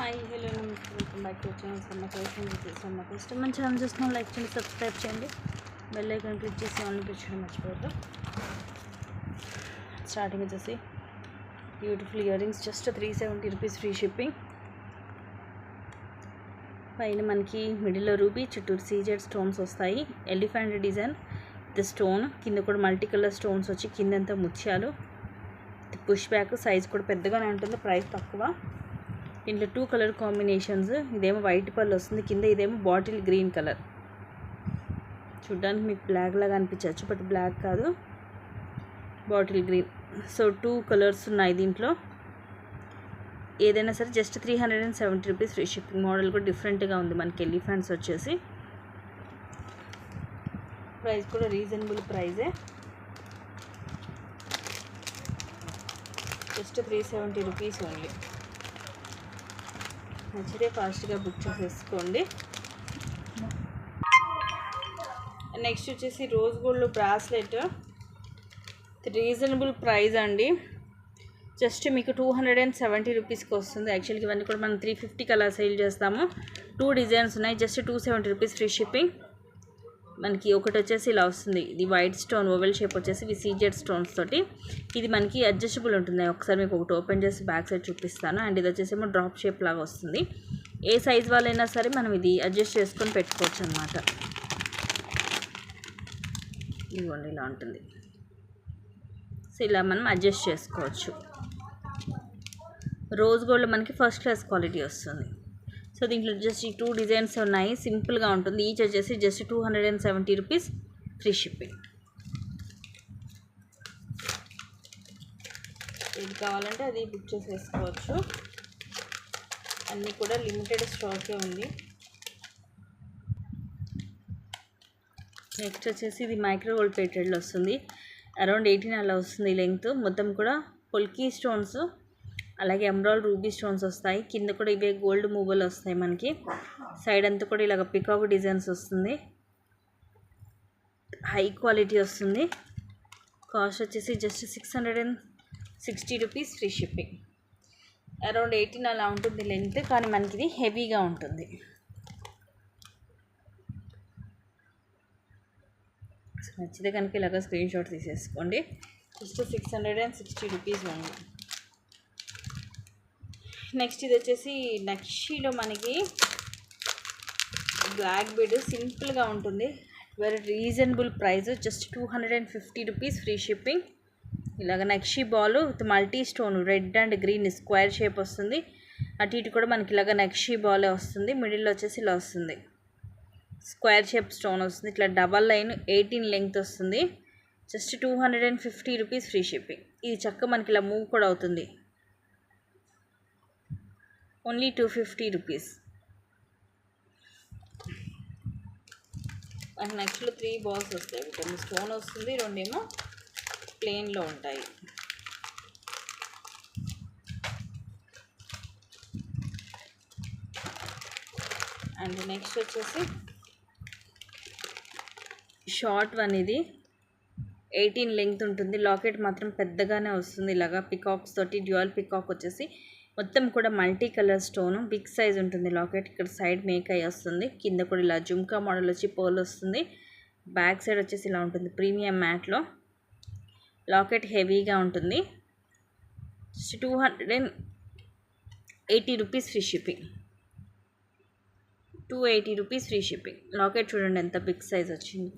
Hi hello నమస్తే welcome back to channel summer collection summer customer మన channel చూస్తున్నాం like చేయండి సబ్స్క్రైబ్ చేయండి బెల్ ఐకాన్ క్లిక్ చేసి ఆన్లైన్ క్లిక్ చేయడం మర్చిపోవద్దు. స్టార్టింగ్ వచ్చేసి beautiful ear rings just 370 rupees free shipping. పైన మనకి మిడిల్లో రూబీ చుట్టూరు సీజెడ్ స్టోన్స్ వస్తాయి. ఎలిఫెంట్ డిజైన్ ది స్టోన్ కింద కూడా మల్టీ కలర్ స్టోన్స్ వచ్చి కిందంతా ముత్యాలు. పుష్ బ్యాక్ సైజ్ కూడా పెద్దగానే ఉంటుంది, ప్రైస్ తక్కువ. ఇంట్లో 2 కలర్ కాంబినేషన్స్, ఇదేమో వైట్ పళ్ళు వస్తుంది కింద, ఇదేమో బాటిల్ గ్రీన్ కలర్. చూడ్డానికి మీకు బ్లాక్ లాగా అనిపించవచ్చు బట్ బ్లాక్ కాదు, బాటిల్ గ్రీన్. సో 2 కలర్స్ ఉన్నాయి దీంట్లో. ఏదైనా సరే just 370 rupees free shipping. Model కూడా డిఫరెంట్గా ఉంది మనకి. ఎలిఫెంట్స్ వచ్చేసి ప్రైస్ కూడా రీజనబుల్ ప్రైజే, జస్ట్ 370 రూపీస్ ఓన్లీ. నచ్చితే ఫాస్ట్గా బుక్ చేసేసుకోండి. నెక్స్ట్ వచ్చేసి rose gold bracelet, reasonable price అండి. జస్ట్ మీకు 270 రూపీస్కి వస్తుంది. యాక్చువల్గా ఇవన్నీ కూడా మనం 350కి అలా సేల్ చేస్తాము. 2 డిజైన్స్ ఉన్నాయి, జస్ట్ 270 రూపీస్ ఫ్రీ షిప్పింగ్. మనకి ఒకటి వచ్చేసి ఇలా వస్తుంది, ఇది వైట్ స్టోన్ ఓవెల్ షేప్ వచ్చేసి ఇవి సీజెడ్ స్టోన్స్ తోటి. ఇది మనకి అడ్జస్టబుల్ ఉంటుంది. ఒకసారి మీకు ఒకటి ఓపెన్ చేసి బ్యాక్ సైడ్ చూపిస్తాను. అండ్ ఇది వచ్చేసి ఏమో డ్రాప్ షేప్ లాగా వస్తుంది. ఏ సైజ్ వాళ్ళైనా సరే మనం ఇది అడ్జస్ట్ చేసుకొని పెట్టుకోవచ్చు అనమాట. ఇదిగోండి ఇలా ఉంటుంది. సో ఇలా మనం అడ్జస్ట్ చేసుకోవచ్చు. రోజ్ గోల్డ్ మనకి ఫస్ట్ క్లాస్ క్వాలిటీ వస్తుంది. సో దీంట్లో జస్ట్ ఈ 2 డిజైన్స్ ఉన్నాయి, సింపుల్గా ఉంటుంది. ఈచ్ వచ్చేసి జస్ట్ 270 రూపీస్ ఫ్రీ షిప్పింగ్. ఏది కావాలంటే అది బుక్ చేసేసుకోవచ్చు. అన్నీ కూడా లిమిటెడ్ స్టాకే ఉంది. నెక్స్ట్ వచ్చేసి ఇది మైక్రో గోల్డ్ ప్లేటెడ్లో వస్తుంది. అరౌండ్ 18 అలా వస్తుంది లెంగ్త్. మొత్తం కూడా పొల్కీ స్టోన్స్ అలాగే ఎమరాల్డ్ రూబీ స్టోన్స్ వస్తాయి. కింద కూడా ఇవే గోల్డ్ మూవలు వస్తాయి మనకి. సైడ్ అంతా కూడా ఇలాగ పికాక్ డిజైన్స్ వస్తుంది. హై క్వాలిటీ వస్తుంది. కాస్ట్ వచ్చేసి just 660 rupees free shipping. Around 18 అలా ఉంటుంది లెంగ్త్, కానీ మనకి ఇది హెవీగా ఉంటుంది. నచ్చితే కనుక ఇలాగ స్క్రీన్ షాట్ తీసేసుకోండి. జస్ట్ 660 రూపీస్ ఉంది. నెక్స్ట్ ఇది వచ్చేసి నక్షీలో మనకి బ్లాక్ బీడ్ సింపుల్గా ఉంటుంది. Very reasonable price, just 250 rupees free shipping. ఇలాగ nakshi ball with multi stone red and green square shape వస్తుంది. అటు ఇటు కూడా మనకి ఇలాగ నక్షీ బాలే వస్తుంది. మిడిల్లో వచ్చేసి ఇలా వస్తుంది, స్క్వేర్ షేప్ స్టోన్ వస్తుంది. ఇట్లా డబల్ లైన్ 18 లెంగ్త్ వస్తుంది. Just 250 rupees free shipping. ఇది చక్కగా మనకి ఇలా మూవ్ కూడా అవుతుంది. Only 250 rupees. మనకి నెక్స్ట్లో 3 బాల్స్ వస్తాయి. కొన్ని స్టోన్ వస్తుంది, 2 ఏమో ప్లెయిన్లో ఉంటాయి. అండ్ నెక్స్ట్ వచ్చేసి షార్ట్ వన్, ఇది 18 లెంగ్త్ ఉంటుంది. లాకెట్ మాత్రం పెద్దగానే వస్తుంది. ఇలాగా పికాక్స్ తోటి డ్యూయల్ పికాక్ వచ్చేసి మొత్తం కూడా multi colour stone, big size ఉంటుంది లాకెట్. ఇక్కడ సైడ్ మేక్ అయ్యి వస్తుంది. కింద కూడా ఇలా జుమ్కా మోడల్ వచ్చి పర్ల్ వస్తుంది. బ్యాక్ సైడ్ వచ్చేసి ఇలా ఉంటుంది ప్రీమియం మ్యాట్లో. లాకెట్ హెవీగా ఉంటుంది. 280 rupees free shipping. 280 rupees free shipping. Locket చూడండి ఎంత బిగ్ సైజ్ వచ్చింది.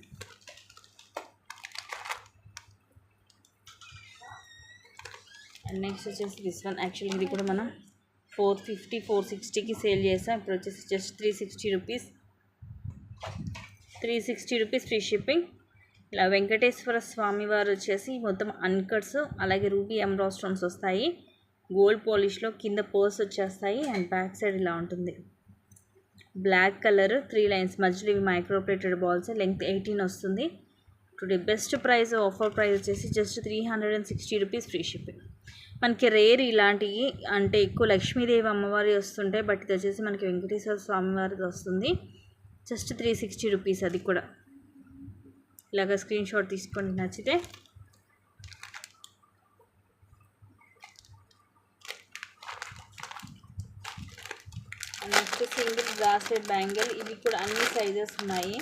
అండ్ నెక్స్ట్ వచ్చేసి దిస్ వన్. యాక్చువల్లీ ఇది కూడా మనం 450 460కి సేల్ చేసాం. ఇప్పుడు వచ్చేసి just 360 rupees. 360 rupees free shipping. ఇలా వెంకటేశ్వర స్వామి వారు వచ్చేసి మొత్తం అన్కట్స్ అలాగే రూబీ ఎమరాల్డ్ స్టోన్స్ వస్తాయి. గోల్డ్ పాలిష్లో కింద పర్స్ వచ్చేస్తాయి. అండ్ బ్యాక్ సైడ్ ఇలా ఉంటుంది. బ్లాక్ కలర్ 3 లైన్స్ మధ్యలో ఇవి మైక్రో ప్లేటెడ్ బాల్స్. లెంగ్త్ 18 వస్తుంది. Today best price offer price వచ్చేసి జస్ట్ 360 రూపీస్ ఫ్రీ షిప్పింగ్. మనకి రేర్ ఇలాంటివి అంటే ఎక్కువ లక్ష్మీదేవి అమ్మవారి వస్తుంటాయి, బట్ ఇది వచ్చేసి మనకి వెంకటేశ్వర స్వామి వారిది వస్తుంది. Just 360 rupees. అది కూడా ఇలాగ స్క్రీన్ షాట్ తీసుకోండి నచ్చితే. నెక్స్ట్ సింగిల్ బ్రాస్లెట్ బ్యాంగిల్, ఇవి కూడా అన్ని సైజెస్ ఉన్నాయి.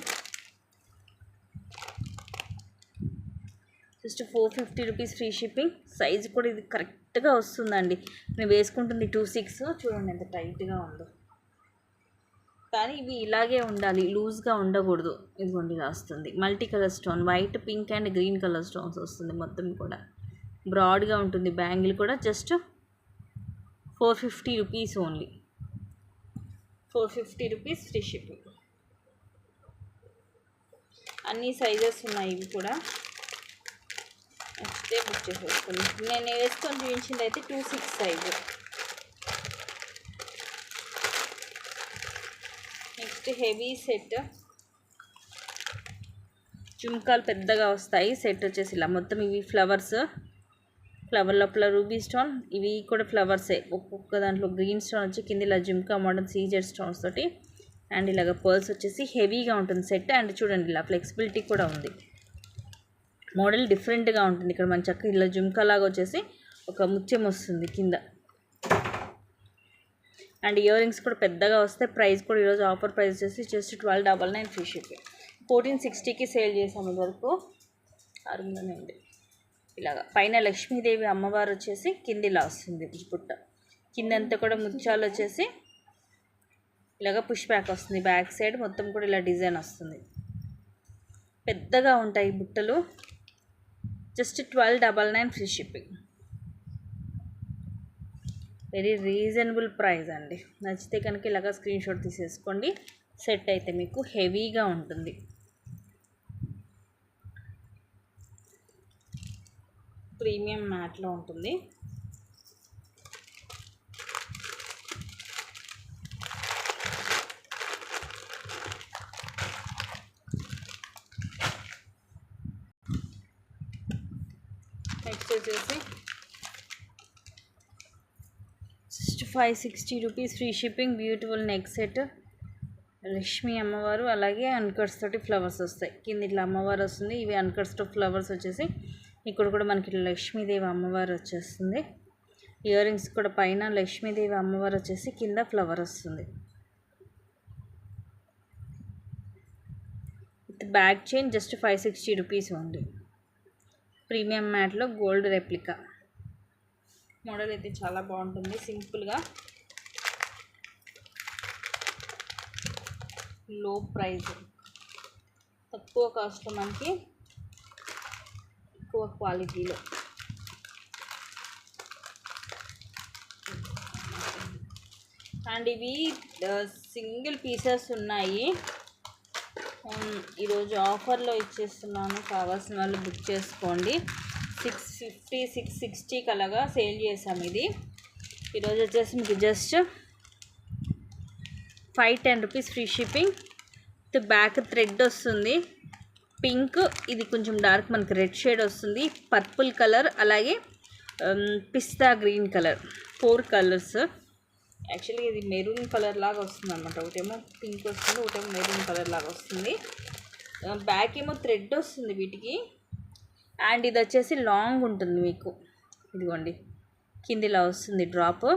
Just 450 rupees free shipping. Size కూడా ఇది కరెక్ట్గా వస్తుందండి. నేను వేసుకుంటుంది 26, చూడండి ఎంత టైట్గా ఉందో. కానీ ఇవి ఇలాగే ఉండాలి, లూజ్గా ఉండకూడదు. ఇదిగోండి ఇలా వస్తుంది. Multi colour stone, white, pink and green colour stones వస్తుంది. మొత్తం కూడా బ్రాడ్గా ఉంటుంది. బ్యాంగిల్ కూడా just 450 rupees only. 450 rupees free shipping. అన్ని సైజెస్ ఉన్నాయి ఇవి కూడా. నెక్స్ట్ బుక్ చేసేసుకోండి. నేను వేసుకొని చూపించింది అయితే 26 సైజు. నెక్స్ట్ హెవీ సెట్, జుమ్కాలు పెద్దగా వస్తాయి. సెట్ వచ్చేసి ఇలా మొత్తం ఇవి ఫ్లవర్స్, ఫ్లవర్ లోపల రూబీ స్టోన్, ఇవి కూడా ఫ్లవర్సే. ఒక్కొక్క దాంట్లో గ్రీన్ స్టోన్ వచ్చి కింద ఇలా జుమ్కా మోడల్ సీజెడ్ స్టోన్స్ తోటి, అండ్ ఇలాగ పర్ల్స్ వచ్చేసి హెవీగా ఉంటుంది సెట్. అండ్ చూడండి ఇలా ఫ్లెక్సిబిలిటీ కూడా ఉంది. మోడల్ డిఫరెంట్గా ఉంటుంది. ఇక్కడ మన చక్క ఇలా జుమ్కా లాగా వచ్చేసి ఒక ముత్యం వస్తుంది కింద. అండ్ ఇయర్ రింగ్స్ కూడా పెద్దగా వస్తాయి. ప్రైస్ కూడా ఈరోజు ఆఫర్ ప్రైస్ వచ్చేసి జస్ట్ 1299 ఫ్రీ షిప్పింగ్. 1460కి సేల్ చేసాము ఇదివరకు. అరుంగానే ఉంది. ఇలాగా పైన లక్ష్మీదేవి అమ్మవారు వచ్చేసి కింద ఇలా వస్తుంది బుట్ట. కిందంతా కూడా ముత్యాలు వచ్చేసి ఇలాగ పుష్ బ్యాక్ వస్తుంది. బ్యాక్ సైడ్ మొత్తం కూడా ఇలా డిజైన్ వస్తుంది. పెద్దగా ఉంటాయి బుట్టలు. Just 1299 free shipping. Very reasonable price అండి. నచ్చితే కనుక ఇలాగ స్క్రీన్ షాట్ తీసేసుకోండి. సెట్ అయితే మీకు హెవీగా ఉంటుంది. ప్రీమియం మ్యాట్లో ఉంటుంది. నెక్స్ట్ వచ్చేసి just 560 rupees free shipping. Beautiful neck set, Lakshmi అమ్మవారు అలాగే అన్కట్స్ తోటి ఫ్లవర్స్ వస్తాయి. కింద ఇట్లా అమ్మవారు వస్తుంది. ఇవి అన్కట్స్తో ఫ్లవర్స్ వచ్చేసి ఇక్కడ కూడా మనకి ఇట్లా లక్ష్మీదేవి అమ్మవారు వచ్చేస్తుంది. ఇయర్ రింగ్స్ కూడా పైన లక్ష్మీదేవి అమ్మవారు వచ్చేసి కింద ఫ్లవర్ వస్తుంది. With back chain just 560 rupees only. Premium మ్యాట్లో గోల్డ్ రెప్లికా. మోడల్ అయితే చాలా బాగుంటుంది. సింపుల్గా లో ప్రైస్, తక్కువ కాస్ట్లో మనకి ఎక్కువ క్వాలిటీలో. అండ్ ఇవి సింగిల్ పీసెస్ ఉన్నాయి. ఈరోజు ఆఫర్లో ఇచ్చేస్తున్నాను. కావాల్సిన వాళ్ళు బుక్ చేసుకోండి. 650 660 అలాగా సేల్ చేసాము. ఇది ఈరోజు వచ్చేసి మీకు just 510 rupees free shipping. Back thread వస్తుంది పింక్, ఇది కొంచెం డార్క్ మనకి రెడ్ షేడ్ వస్తుంది. పర్పుల్ కలర్ అలాగే పిస్తా గ్రీన్ కలర్, 4 కలర్స్. యాక్చువల్లీ ఇది మెరూన్ కలర్ లాగా వస్తుంది అనమాట. ఒకటేమో పింక్ వస్తుంది, ఒకటేమో మెరూన్ కలర్ లాగా వస్తుంది. బ్యాక్ ఏమో థ్రెడ్ వస్తుంది వీటికి. అండ్ ఇది వచ్చేసి లాంగ్ ఉంటుంది మీకు. ఇదిగోండి కింద ఇలా వస్తుంది డ్రాప్.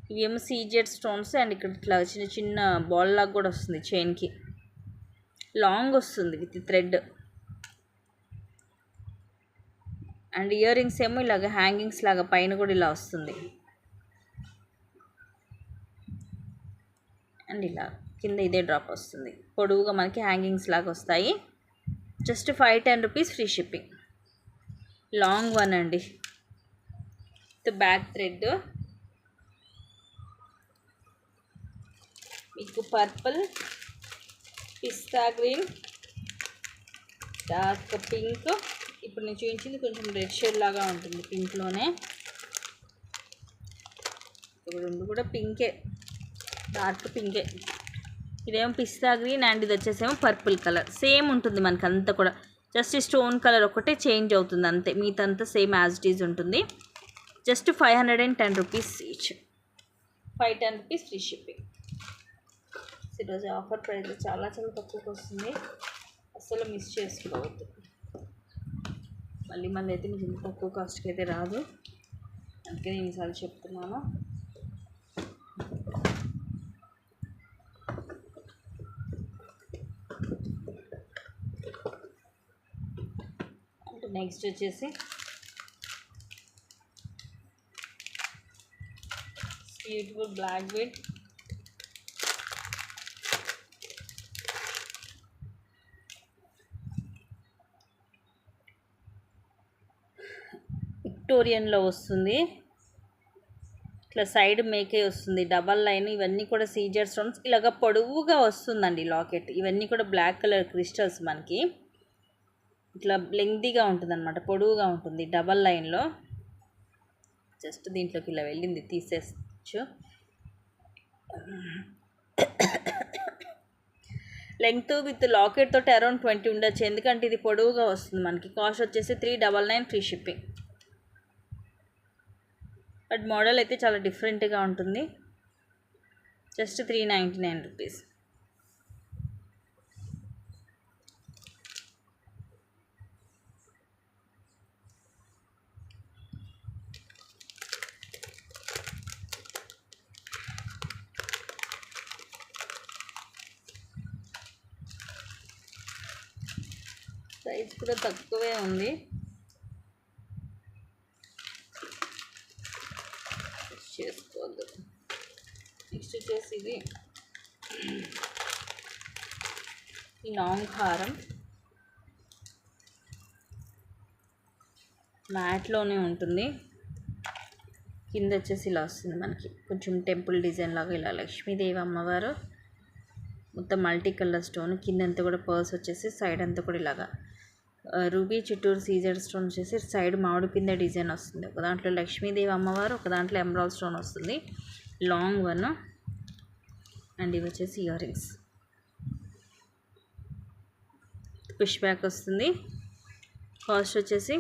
ఇవి ఏమో సీజెడ్ స్టోన్స్. అండ్ ఇక్కడ ఇట్లా చిన్న చిన్న బాల్ లాగా కూడా వస్తుంది. చైన్కి లాంగ్ వస్తుంది with thread. And ear rings ఏమో ఇలాగ హ్యాంగింగ్స్ లాగా పైన కూడా ఇలా వస్తుంది. అండ్ ఇలా కింద ఇదే డ్రాప్ వస్తుంది. పొడవుగా మనకి హ్యాంగింగ్స్ లాగా వస్తాయి. Just 510 rupees free shipping. Long one అండి. బ్యాక్ థ్రెడ్ మీకు పర్పుల్, పిస్తా గ్రీన్, డార్క్ పింక్. ఇప్పుడు నేను చూపించింది కొంచెం రెడ్ షేడ్ లాగా ఉంటుంది పింక్లోనే. ఇప్పుడు రెండు కూడా పింకే, డార్క్ పింకే. ఇదేమో పిస్తా గ్రీన్ అండ్ ఇది వచ్చేసేమో పర్పుల్ కలర్. సేమ్ ఉంటుంది మనకి అంతా కూడా. జస్ట్ స్టోన్ కలర్ ఒకటే చేంజ్ అవుతుంది అంతే. మిగతా సేమ్ యాజ్ ఇట్ ఈజ్ ఉంటుంది. Just 510 rupees each. 510 rupees free shipping. ఈరోజు ఆఫర్ ప్రైస్ చాలా చాలా తక్కువకి వస్తుంది. అస్సలు మిస్ చేసుకోవద్దు. మళ్ళీ అయితే మీకు ఇంత తక్కువ కాస్ట్కి అయితే రాదు. అందుకే నేను ఈసారి చెప్తున్నాను. నెక్స్ట్ వచ్చేసి బ్యూటిఫుల్ బ్లాక్ బీడ్, విక్టోరియన్లో వస్తుంది. ఇట్లా సైడ్ మేకే వస్తుంది, డబల్ లైన్. ఇవన్నీ కూడా సీజర్ స్టోన్స్ ఇలాగ పొడవుగా వస్తుందండి లాకెట్. ఇవన్నీ కూడా బ్లాక్ కలర్ క్రిస్టల్స్ మనకి ఇట్లా లెంగ్తీగా ఉంటుంది అనమాట, పొడవుగా ఉంటుంది డబల్ లైన్లో. జస్ట్ దీంట్లోకి ఇలా వెళ్ళింది, తీసేయచ్చు. లెంగ్త్ విత్ లాకెట్ తోటి అరౌండ్ 20 ఉండొచ్చు, ఎందుకంటే ఇది పొడవుగా వస్తుంది మనకి. కాస్ట్ వచ్చేసి 399 ఫ్రీ షిప్పింగ్. బట్ మోడల్ అయితే చాలా డిఫరెంట్గా ఉంటుంది. Just 399 rupees. సైజ్ కూడా తక్కువే ఉంది. చేసుకోవద్దు. నెక్స్ట్ వచ్చేసి ఇది ఈ లాంగ్ హారం మ్యాట్లోనే ఉంటుంది. కింద వచ్చేసి ఇలా వస్తుంది మనకి, కొంచెం టెంపుల్ డిజైన్ లాగా. ఇలా లక్ష్మీదేవి అమ్మవారు మొత్తం మల్టీ కలర్ స్టోన్. కిందంతా కూడా పర్స్ వచ్చేసి సైడ్ అంతా కూడా ఇలాగా రూబీ చుట్టూరు సీజర్ స్టోన్ వచ్చేసి సైడ్ మామిడి పిందె డిజైన్ వస్తుంది. ఒక దాంట్లో లక్ష్మీదేవి అమ్మవారు, ఒక దాంట్లో ఎమరాల్డ్ స్టోన్ వస్తుంది, లాంగ్ వన్. అండ్ ఇవి వచ్చేసి ఇయర్ రింగ్స్. పుష్ బ్యాక్ వస్తుంది. కాస్ట్ వచ్చేసి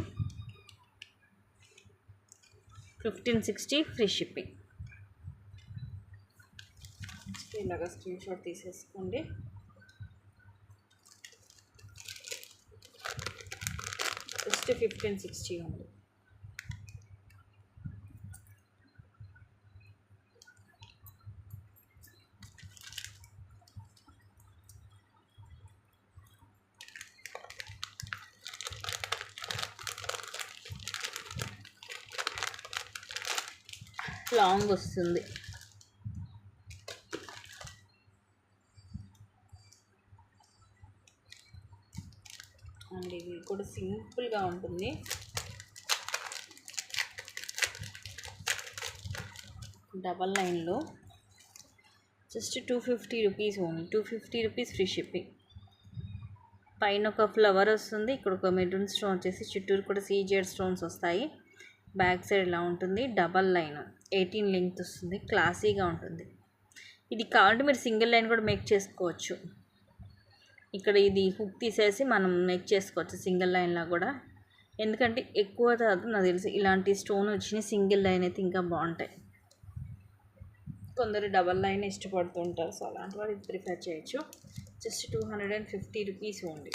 1560 ఫ్రీ షిప్పింగ్. ఇలాగా స్క్రీన్ షాట్ తీసేసుకోండి. జస్ట్ 1560 ఉంది. లాంగ్ వస్తుంది. అండ్ ఇది కూడా సింపుల్గా ఉంటుంది. డబల్ లైన్లో just 250 rupees only. 250 rupees free shipping. పైన ఒక ఫ్లవర్ వస్తుంది, ఇక్కడ ఒక మెరూన్ స్టోన్ వచ్చేసి చుట్టూరు కూడా సీజర్ స్టోన్స్ వస్తాయి. బ్యాక్ సైడ్ ఇలా ఉంటుంది, డబల్ లైన్ 18 లెంగ్త్ వస్తుంది, క్లాసీగా ఉంటుంది. ఇది కావాలంటే మీరు సింగిల్ లైన్ కూడా మేక్ చేసుకోవచ్చు. ఇక్కడ ఇది హుక్ తీసేసి మనం మేక్ చేసుకోవచ్చు సింగిల్ లైన్లా కూడా, ఎందుకంటే ఎక్కువ కాదు నాకు తెలిసి ఇలాంటి స్టోన్ వచ్చిన సింగిల్ లైన్ అయితే ఇంకా బాగుంటాయి. కొందరు డబల్ లైన్ ఇష్టపడుతూ ఉంటారు, సో అలాంటి వాళ్ళు ఇది ప్రిఫర్ చేయొచ్చు. Just 250 rupees only.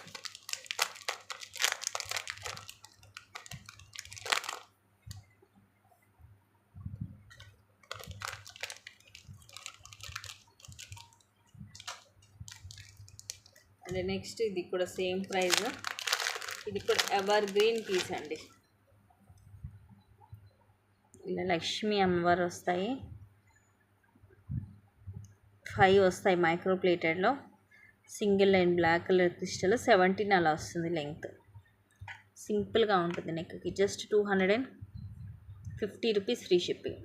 And next ఇది కూడా సేమ్ ప్రైస్. ఇది కూడా ఎవర్ గ్రీన్ పీస్ అండి. ఇలా లక్ష్మీ అమ్మవారు వస్తాయి, 5 వస్తాయి మైక్రో ప్లేటెడ్లో. Single line black colour crystal 17 అలా వస్తుంది లెంగ్త్. సింపుల్గా ఉంటుంది నెక్కి. Just 250 rupees free shipping.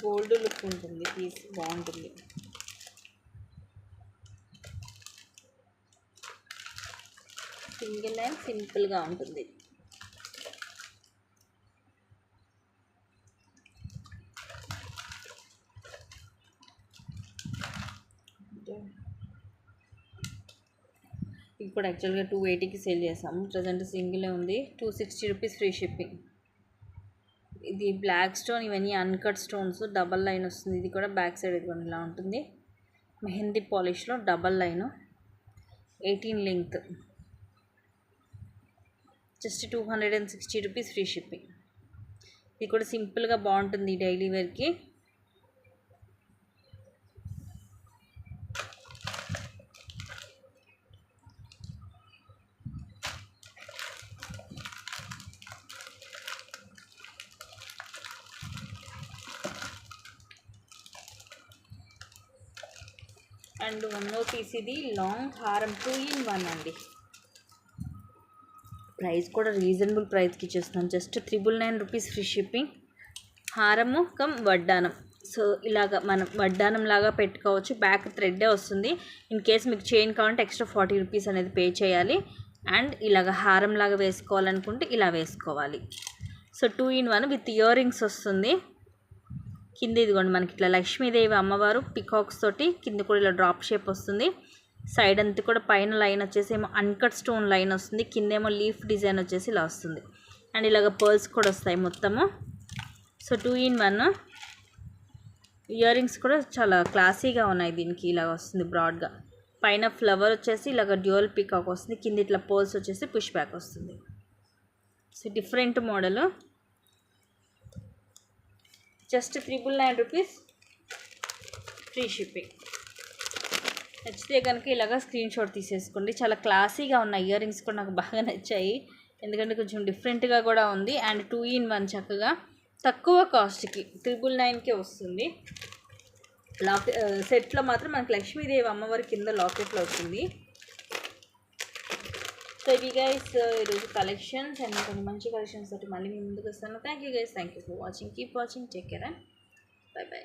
Gold look ఉంటుంది, పీస్ బాగుంటుంది. సింగిల్ లైన్ సింపుల్గా ఉంటుంది. ఇప్పుడు యాక్చువల్గా 280కి సేల్ చేసాము, ప్రజెంట్ సింగిలే ఉంది. 260 రూపీస్ ఫ్రీ షిప్పింగ్. ఇది బ్లాక్ స్టోన్, ఇవన్నీ అన్కట్ స్టోన్స్, డబల్ లైన్ వస్తుంది. ఇది కూడా బ్యాక్ సైడ్ ఇదిగోండి ఇలా ఉంటుంది, మెహందీ పాలిష్లో double line, 18 length. Just 260 rupees free shipping. ఇది కూడా సింపుల్గా బాగుంటుంది డైలీ వేర్కి. అండ్ వన్ మోర్ పీస్, ఇది లాంగ్ హారం 2-in-1 అండి. ప్రైస్ కూడా రీజనబుల్ ప్రైస్కి ఇచ్చేస్తున్నాను. Just 999 rupees free shipping. హారము కమ్ వడ్డానం. సో ఇలాగ మనం వడ్డానం లాగా పెట్టుకోవచ్చు. బ్యాక్ థ్రెడ్డే వస్తుంది. ఇన్ కేస్ మీకు చైన్ కావాలంటే ఎక్స్ట్రా 40 రూపీస్ అనేది పే చేయాలి. అండ్ ఇలాగ హారం లాగా వేసుకోవాలనుకుంటే ఇలా వేసుకోవాలి. So 2-in-1 with ear rings వస్తుంది. కింద ఇదిగోండి మనకి ఇట్లా లక్ష్మీదేవి అమ్మవారు పికాక్స్ తోటి, కింద కూడా ఇలా డ్రాప్ షేప్ వస్తుంది. సైడ్ అంతా కూడా పైన లైన్ వచ్చేసి ఏమో అన్కట్ స్టోన్ లైన్ వస్తుంది, కిందేమో లీఫ్ డిజైన్ వచ్చేసి ఇలా వస్తుంది. అండ్ ఇలాగ పర్ల్స్ కూడా వస్తాయి మొత్తము. So 2-in-1. ఇయర్ రింగ్స్ కూడా చాలా క్లాసీగా ఉన్నాయి. దీనికి ఇలాగ వస్తుంది బ్రాడ్గా. పైన ఫ్లవర్ వచ్చేసి ఇలాగ డ్యూయల్ పికాక్ వస్తుంది, కింద ఇట్లా పర్ల్స్ వచ్చేసి పుష్ బ్యాక్ వస్తుంది. So different model. Just 999 rupees free shipping. నచ్చితే కనుక ఇలాగా స్క్రీన్ షాట్ తీసేసుకోండి. చాలా క్లాసీగా ఉన్న ఇయర్ రింగ్స్ కూడా నాకు బాగా నచ్చాయి, ఎందుకంటే కొంచెం డిఫరెంట్గా కూడా ఉంది. అండ్ 2-in-1 చక్కగా తక్కువ కాస్ట్కి 999కే వస్తుంది. సెట్లో మాత్రం మనకి లక్ష్మీదేవి అమ్మవారి కింద లాకెట్లో వస్తుంది. సో ఇవి గైస్ ఈరోజు కలెక్షన్స్, అండ్ కొన్ని మంచి కలెక్షన్స్ తోటి మళ్ళీ మీ ముందుకు వస్తాను. Thank you guys, thank you for watching. Keep watching, take care and by by.